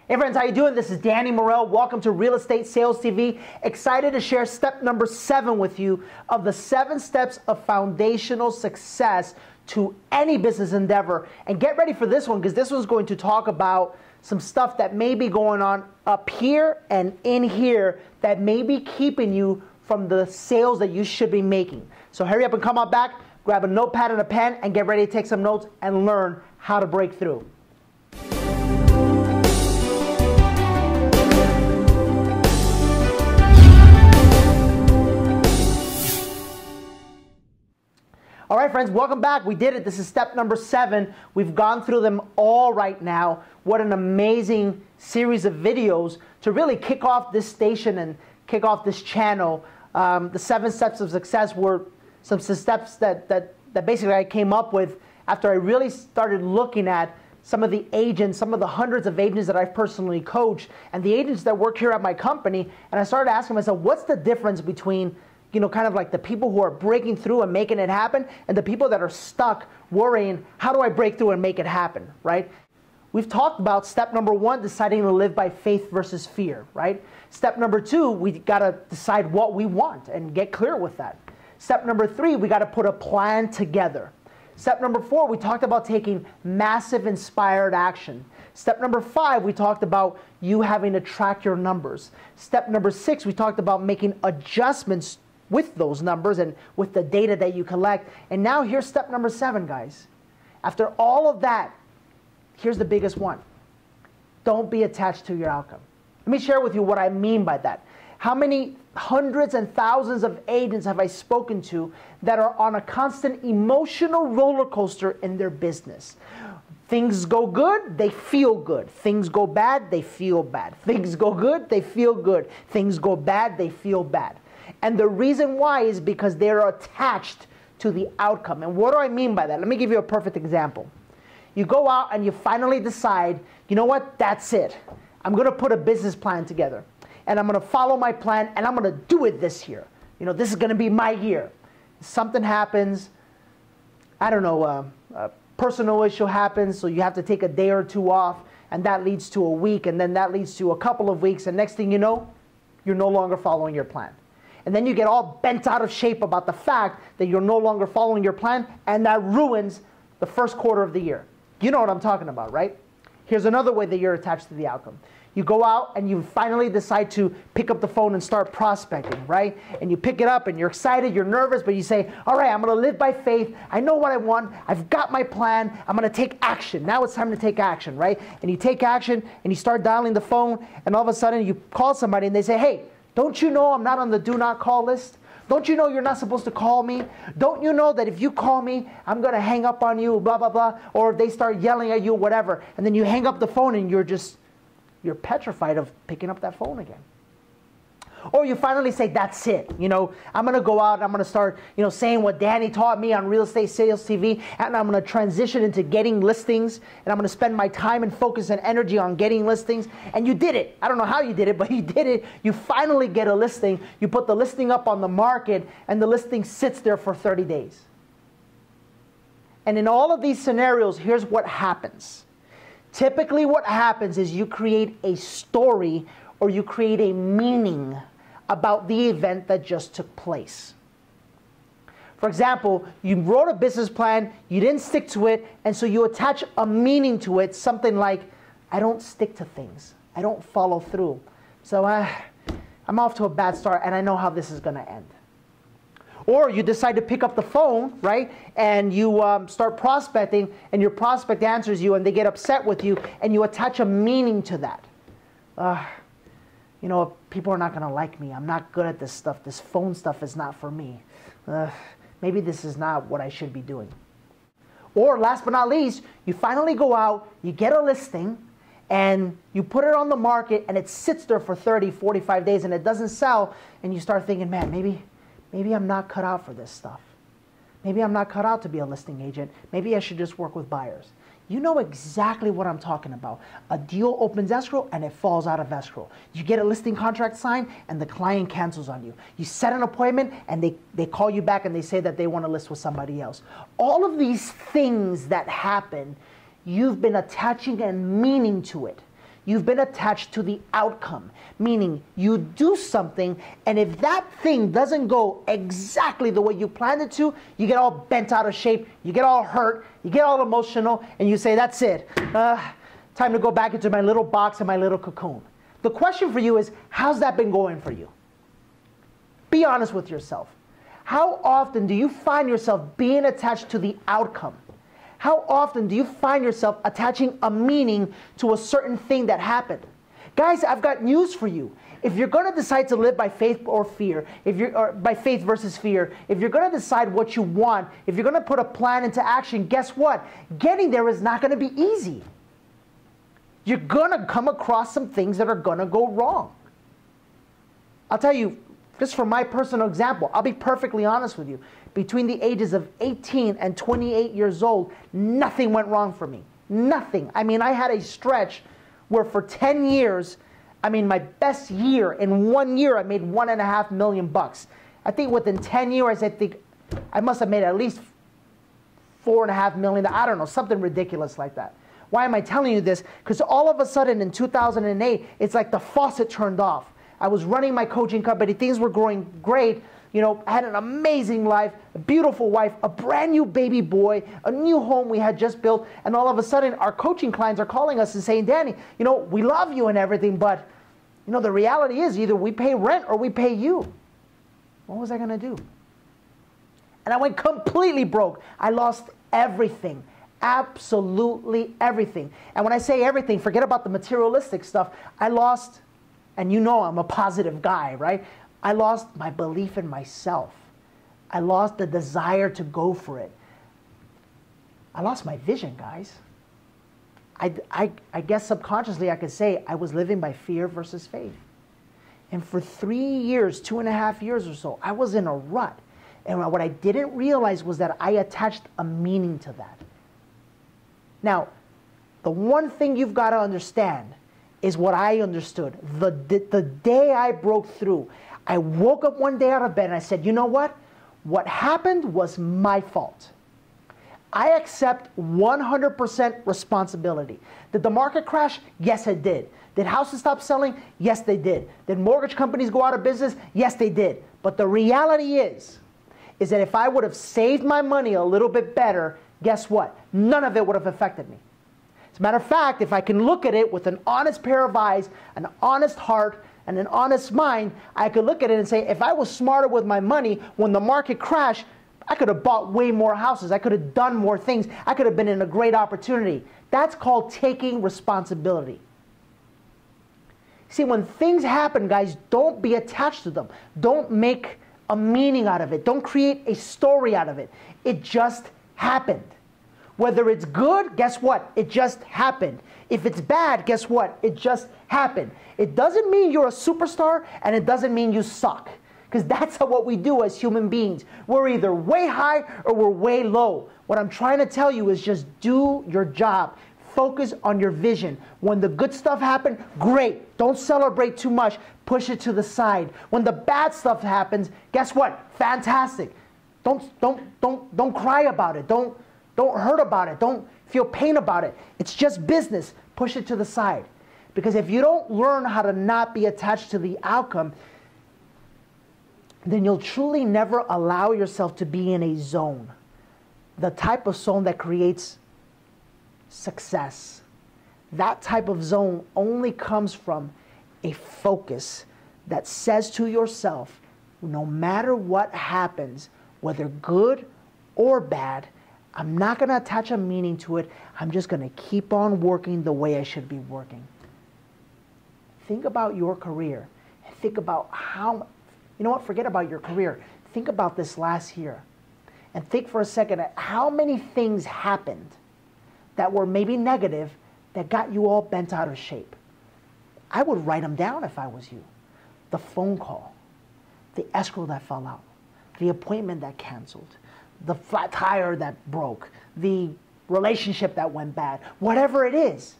Hey friends, how you doing? This is Danny Morell. Welcome to Real Estate Sales TV. Excited to share step number 7 with you of the 7 steps of foundational success to any business endeavor. And get ready for this one, because this one's going to talk about some stuff that may be going on up here and in here that may be keeping you from the sales that you should be making. So hurry up and come on back, grab a notepad and a pen, and get ready to take some notes and learn how to break through. All right, friends, welcome back. We did it. This is step number 7. We've gone through them all right now. What an amazing series of videos to really kick off this station and kick off this channel. The 7 steps of success were some steps that basically I came up with after I really started looking at some of the agents, some of the hundreds of agents that I've personally coached, and the agents that work here at my company. And I started asking myself, what's the difference between kind of like the people who are breaking through and making it happen, and the people that are stuck worrying, how do I break through and make it happen, right? We've talked about step number 1, deciding to live by faith versus fear, right? Step number 2, we gotta decide what we want and get clear with that. Step number 3, we gotta put a plan together. Step number 4, we talked about taking massive inspired action. Step number 5, we talked about you having to track your numbers. Step number 6, we talked about making adjustments with those numbers and with the data that you collect. And now here's step number 7, guys. After all of that, here's the biggest one. Don't be attached to your outcome. Let me share with you what I mean by that. How many hundreds and thousands of agents have I spoken to that are on a constant emotional roller coaster in their business? Things go good, they feel good. Things go bad, they feel bad. Things go good, they feel good. Things go bad, they feel bad. And the reason why is because they're attached to the outcome. And what do I mean by that? Let me give you a perfect example. You go out and you finally decide, you know what, that's it. I'm going to put a business plan together. And I'm going to follow my plan, and I'm going to do it this year. This is going to be my year. Something happens, I don't know, a personal issue happens, so you have to take a day or 2 off, and that leads to a week, and then that leads to a couple of weeks, and next thing you know, you're no longer following your plan. And then you get all bent out of shape about the fact that you're no longer following your plan, and that ruins the first quarter of the year. You know what I'm talking about, right? Here's another way that you're attached to the outcome. You go out and you finally decide to pick up the phone and start prospecting, right? And you pick it up and you're excited, you're nervous, but you say, all right, I'm going to live by faith. I know what I want. I've got my plan. I'm going to take action. Now it's time to take action, right? And you take action and you start dialing the phone, and all of a sudden you call somebody and they say, hey, don't you know I'm not on the do not call list? Don't you know you're not supposed to call me? Don't you know that if you call me, I'm going to hang up on you, blah, blah, blah, or they start yelling at you, whatever. And then you hang up the phone and you're petrified of picking up that phone again. Or you finally say, that's it. I'm going to go out and I'm going to start, saying what Danny taught me on Real Estate Sales TV, and I'm going to transition into getting listings, and I'm going to spend my time and focus and energy on getting listings. And you did it. I don't know how you did it, but you did it. You finally get a listing. You put the listing up on the market, and the listing sits there for 30 days. And in all of these scenarios, here's what happens. Typically what happens is you create a story, or you create a meaning about the event that just took place. For example, you wrote a business plan, you didn't stick to it, and so you attach a meaning to it, something like, I don't stick to things. I don't follow through. So I'm off to a bad start, and I know how this is going to end. Or you decide to pick up the phone, right, and you start prospecting, and your prospect answers you, and they get upset with you, and you attach a meaning to that. People are not going to like me. I'm not good at this stuff. This phone stuff is not for me. Maybe this is not what I should be doing. Or last but not least, you finally go out, you get a listing, and you put it on the market, and it sits there for 30, 45 days, and it doesn't sell, and you start thinking, man, maybe I'm not cut out for this stuff. Maybe I'm not cut out to be a listing agent. Maybe I should just work with buyers. You know exactly what I'm talking about. A deal opens escrow and it falls out of escrow. You get a listing contract signed and the client cancels on you. You set an appointment and they call you back and they say that they want to list with somebody else. All of these things that happen, you've been attaching a meaning to it. You've been attached to the outcome, meaning you do something, and if that thing doesn't go exactly the way you planned it to, you get all bent out of shape, you get all hurt, you get all emotional, and you say, that's it. Time to go back into my little box and my little cocoon. The question for you is, how's that been going for you? Be honest with yourself. How often do you find yourself being attached to the outcome? How often do you find yourself attaching a meaning to a certain thing that happened? Guys, I've got news for you. If you're going to decide to live by faith or fear, or by faith versus fear, if you're going to decide what you want, if you're going to put a plan into action, guess what? Getting there is not going to be easy. You're going to come across some things that are going to go wrong. I'll tell you, just from my personal example, I'll be perfectly honest with you. Between the ages of 18 and 28 years old, nothing went wrong for me. Nothing. I mean, I had a stretch where for 10 years, I mean, my best year, in 1 year, I made $1.5 million. I think within 10 years, I must have made at least $4.5 million. I don't know, something ridiculous like that. Why am I telling you this? Because all of a sudden in 2008, it's like the faucet turned off. I was running my coaching company. Things were growing great. You know, I had an amazing life, a beautiful wife, a brand new baby boy, a new home we had just built, and all of a sudden our coaching clients are calling us and saying, Danny, you know, we love you and everything, but, you know, the reality is either we pay rent or we pay you. What was I going to do? And I went completely broke. I lost everything, absolutely everything. And when I say everything, forget about the materialistic stuff. I lost, and you know I'm a positive guy, right? I lost my belief in myself. I lost the desire to go for it. I lost my vision, guys. I guess subconsciously I could say I was living by fear versus faith. And for 3 years, 2.5 years or so, I was in a rut. And what I didn't realize was that I attached a meaning to that. Now, the one thing you've got to understand is what I understood. The day I broke through, I woke up one day out of bed and I said, you know what? What happened was my fault. I accept 100% responsibility. Did the market crash? Yes, it did. Did houses stop selling? Yes, they did. Did mortgage companies go out of business? Yes, they did. But the reality is that if I would have saved my money a little bit better, guess what? None of it would have affected me. As a matter of fact, if I can look at it with an honest pair of eyes, an honest heart, and an honest mind, I could look at it and say, if I was smarter with my money, when the market crashed, I could have bought way more houses. I could have done more things. I could have been in a great opportunity. That's called taking responsibility. See, when things happen, guys, don't be attached to them. Don't make a meaning out of it. Don't create a story out of it. It just happened. Whether it's good, guess what? It just happened. If it's bad, guess what? It just happened. It doesn't mean you're a superstar, and it doesn't mean you suck. Because that's what we do as human beings. We're either way high or we're way low. What I'm trying to tell you is just do your job. Focus on your vision. When the good stuff happens, great. Don't celebrate too much. Push it to the side. When the bad stuff happens, guess what? Fantastic. Don't cry about it. Don't hurt about it. Don't feel pain about it. It's just business. Push it to the side. Because if you don't learn how to not be attached to the outcome, then you'll truly never allow yourself to be in a zone. The type of zone that creates success. That type of zone only comes from a focus that says to yourself, no matter what happens, whether good or bad, I'm not going to attach a meaning to it. I'm just going to keep on working the way I should be working. Think about your career. And think about how, you know what, forget about your career. Think about this last year. And think for a second at how many things happened that were maybe negative that got you all bent out of shape. I would write them down if I was you. The phone call, the escrow that fell out, the appointment that canceled, the flat tire that broke, the relationship that went bad, whatever it is.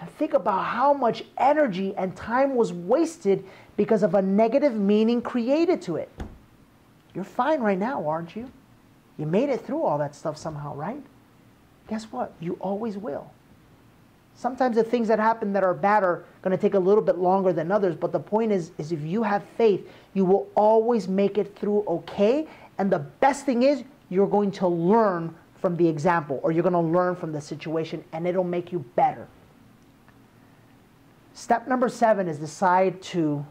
And think about how much energy and time was wasted because of a negative meaning created to it. You're fine right now, aren't you? You made it through all that stuff somehow, right? Guess what? You always will. Sometimes the things that happen that are bad are going to take a little bit longer than others, but the point is if you have faith, you will always make it through okay. And the best thing is you're going to learn from the example, or you're going to learn from the situation, and it'll make you better. Step number 7 is decide to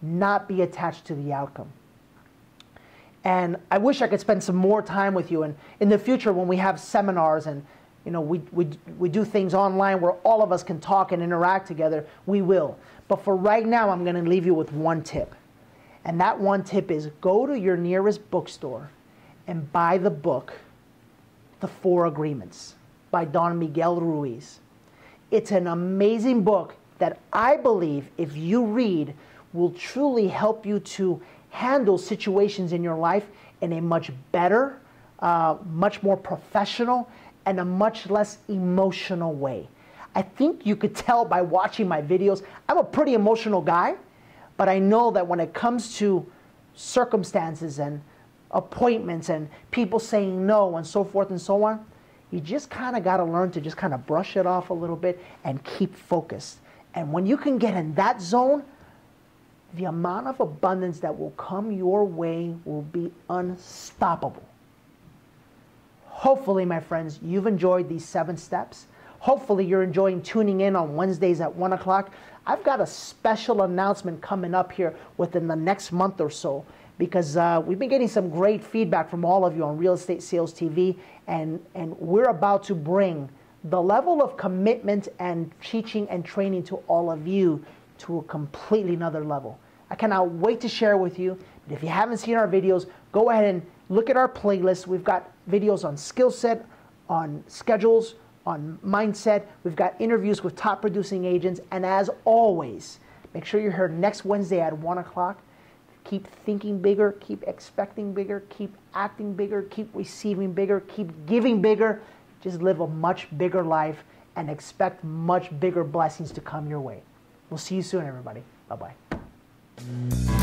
not be attached to the outcome. And I wish I could spend some more time with you. And in the future, when we have seminars and we do things online where all of us can talk and interact together, we will. But for right now, I'm going to leave you with one tip. And that one tip is go to your nearest bookstore and buy the book, The 4 Agreements by Don Miguel Ruiz. It's an amazing book that I believe if you read will truly help you to handle situations in your life in a much better, much more professional, and a much less emotional way. I think you could tell by watching my videos, I'm a pretty emotional guy, but I know that when it comes to circumstances and appointments and people saying no and so forth and so on, you just kind of got to learn to just kind of brush it off a little bit and keep focused. And when you can get in that zone, the amount of abundance that will come your way will be unstoppable. Hopefully, my friends, you've enjoyed these 7 steps. Hopefully, you're enjoying tuning in on Wednesdays at 1 o'clock. I've got a special announcement coming up here within the next month or so, because we've been getting some great feedback from all of you on Real Estate Sales TV, and we're about to bring the level of commitment and teaching and training to all of you to a completely another level. I cannot wait to share with you. But if you haven't seen our videos, go ahead and look at our playlist. We've got videos on skill set, on schedules, on mindset. We've got interviews with top producing agents. And as always, make sure you're here next Wednesday at 1 o'clock. Keep thinking bigger, keep expecting bigger, keep acting bigger, keep receiving bigger, keep giving bigger. Just live a much bigger life and expect much bigger blessings to come your way. We'll see you soon, everybody. Bye-bye.